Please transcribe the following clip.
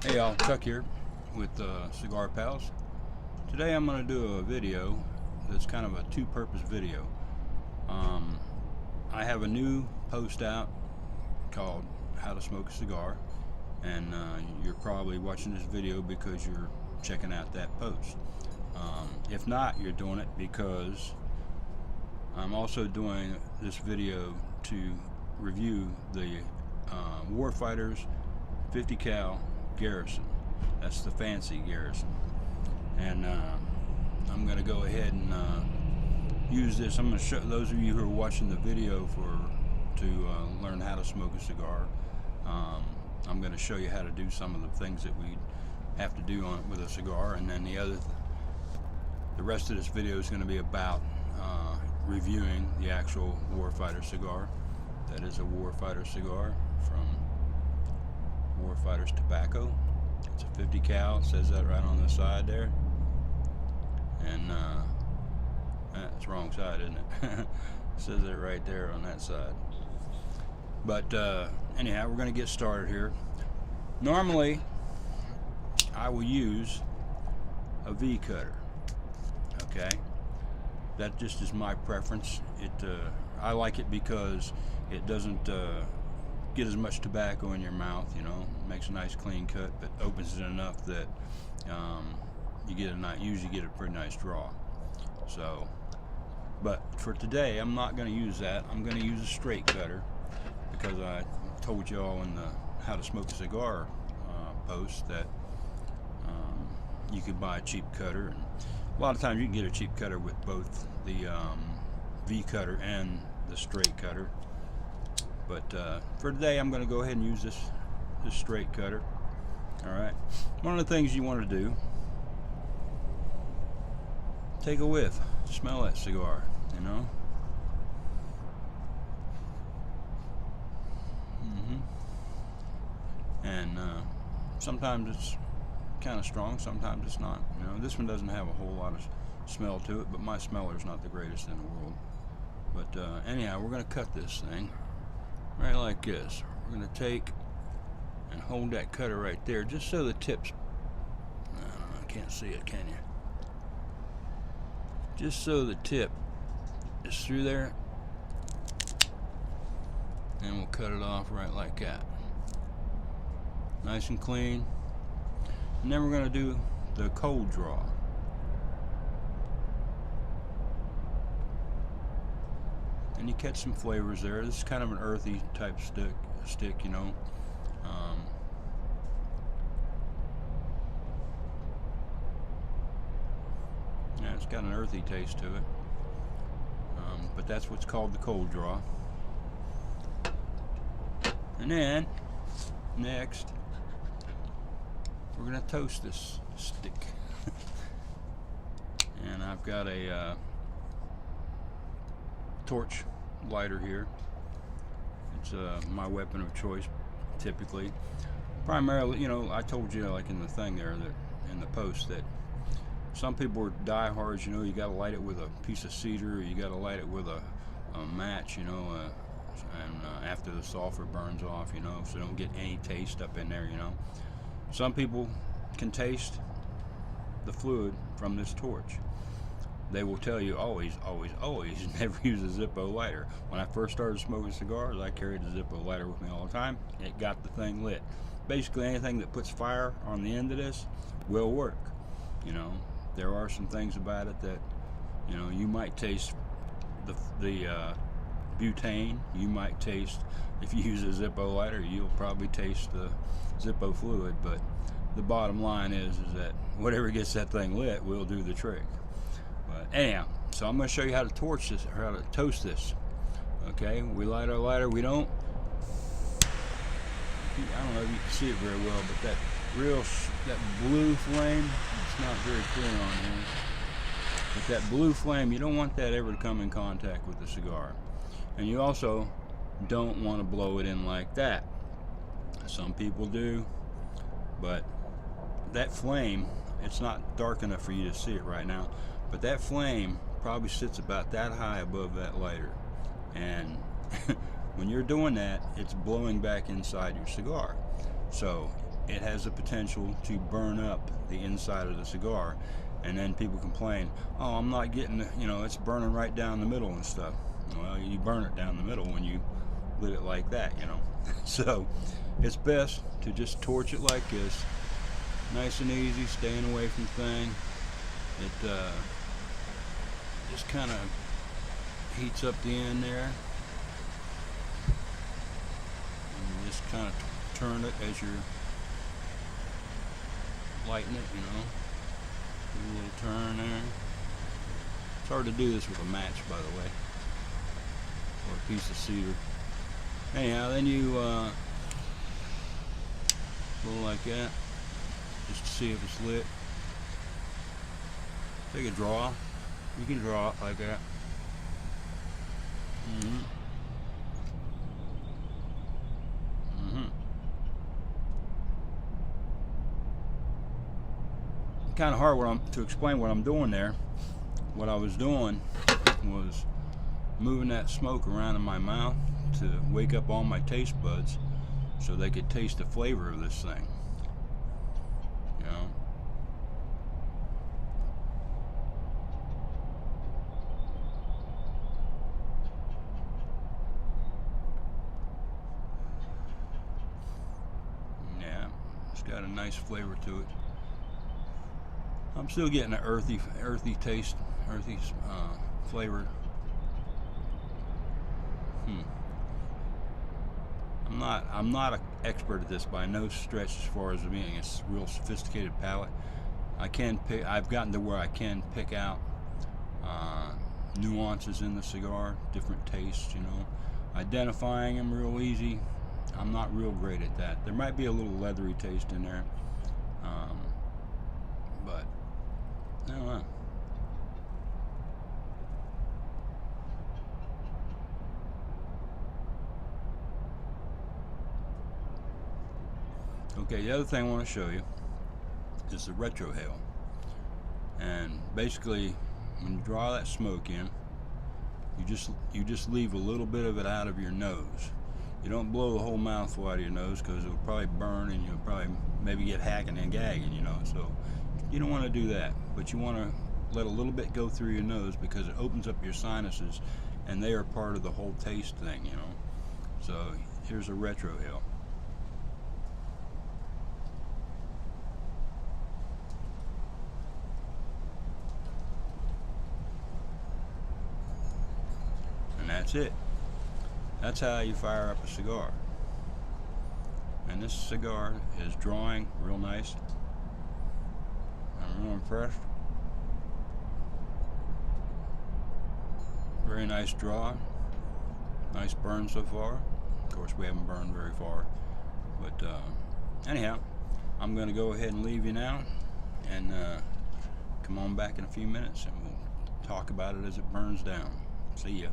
Hey y'all, Chuck here with Cigar Pals. Today I'm going to do a video that's kind of a two-purpose video. I have a new post out called How to Smoke a Cigar, and you're probably watching this video because you're checking out that post. If not, you're doing it because I'm also doing this video to review the Warfighters 50 cal Garrison. That's the fancy Garrison, and I'm going to go ahead and use this. I'm going to show those of you who are watching the video to learn how to smoke a cigar. I'm going to show you how to do some of the things that we have to do on with a cigar, and then the rest of this video is going to be about reviewing the actual Warfighter cigar. That is a Warfighter cigar from Warfighters Tobacco. It's a 50 cal. It says that right on the side there. And that's the wrong side, isn't it? It says it right there on that side. But anyhow, we're going to get started here. Normally, I will use a V cutter. Okay, that just is my preference. I like it because it doesn't get as much tobacco in your mouth. You know, makes a nice clean cut, but opens it enough that you usually get a pretty nice draw. So, but for today, I'm not going to use that. I'm going to use a straight cutter because I told y'all in the How to Smoke a Cigar post that you could buy a cheap cutter, and a lot of times you can get a cheap cutter with both the V cutter and the straight cutter. But for today, I'm going to go ahead and use this straight cutter. All right. One of the things you want to do: take a whiff, smell that cigar. You know. And sometimes it's kind of strong, sometimes it's not. You know, this one doesn't have a whole lot of smell to it, but my smeller's not the greatest in the world. But anyhow, we're going to cut this thing right like this. We're going to take and hold that cutter right there, just so the tips, I can't see it, can you? Just so the tip is through there, and we'll cut it off right like that. Nice and clean. And then we're going to do the cold draw. And you catch some flavors there. This is kind of an earthy type stick, you know. Yeah, it's got an earthy taste to it. But that's what's called the cold draw. And then, next, we're going to toast this stick. And I've got a torch lighter here. It's my weapon of choice, typically. Primarily, you know, I told you, like in the thing there, that in the post, that some people are diehards. You know, you got to light it with a piece of cedar, or you got to light it with a match, you know, and after the sulfur burns off, you know, so don't get any taste up in there, you know. Some people can taste the fluid from this torch. They will tell you always never use a Zippo lighter. When I first started smoking cigars, I carried a Zippo lighter with me all the time. It got the thing lit. Basically, anything that puts fire on the end of this will work. You know, there are some things about it that, you know, you might taste the butane. You might taste, if you use a Zippo lighter, you'll probably taste the Zippo fluid. But the bottom line is that whatever gets that thing lit will do the trick. But anyhow, so I'm going to show you how to torch this, or how to toast this. Okay, we light our lighter. We don't, I don't know if you can see it very well, but that blue flame, it's not very clear on here. But that blue flame, you don't want that ever to come in contact with the cigar. And you also don't want to blow it in like that. Some people do, but that flame, it's not dark enough for you to see it right now, but that flame probably sits about that high above that lighter, and when you're doing that, it's blowing back inside your cigar. So it has the potential to burn up the inside of the cigar, and then people complain, oh, I'm not getting, it's burning right down the middle and stuff. Well, you burn it down the middle when you lit it like that, So it's best to just torch it like this, nice and easy, staying away from things. It just kind of heats up the end there, and you just kind of turn it as you're lighting it, do a little turn there. It's hard to do this with a match, by the way, or a piece of cedar. Anyhow, then you go like that, just to see if it's lit. Take a draw. You can draw it like that. Kind of hard to explain what I'm doing there. What I was doing was moving that smoke around in my mouth to wake up all my taste buds so they could taste the flavor of this thing. Yeah, it's got a nice flavor to it. I'm still getting an earthy taste, earthy flavor. I'm not an expert at this by no stretch as far as being a real sophisticated palate. I've gotten to where I can pick out nuances in the cigar, different tastes. Identifying them real easy. I'm not real great at that. There might be a little leathery taste in there, but I don't know. Okay, the other thing I want to show you is the retrohale. And basically, when you draw that smoke in, you just leave a little bit of it out of your nose. You don't blow the whole mouthful out of your nose, because it'll probably burn and you'll probably maybe get hacking and gagging, So you don't want to do that, but you want to let a little bit go through your nose, because it opens up your sinuses, and they are part of the whole taste thing, So here's a retrohale. And that's it. That's how you fire up a cigar. And this cigar is drawing real nice. I'm real impressed. Very nice draw. Nice burn so far. Of course, we haven't burned very far. But anyhow, I'm going to go ahead and leave you now. And come on back in a few minutes and we'll talk about it as it burns down. See ya.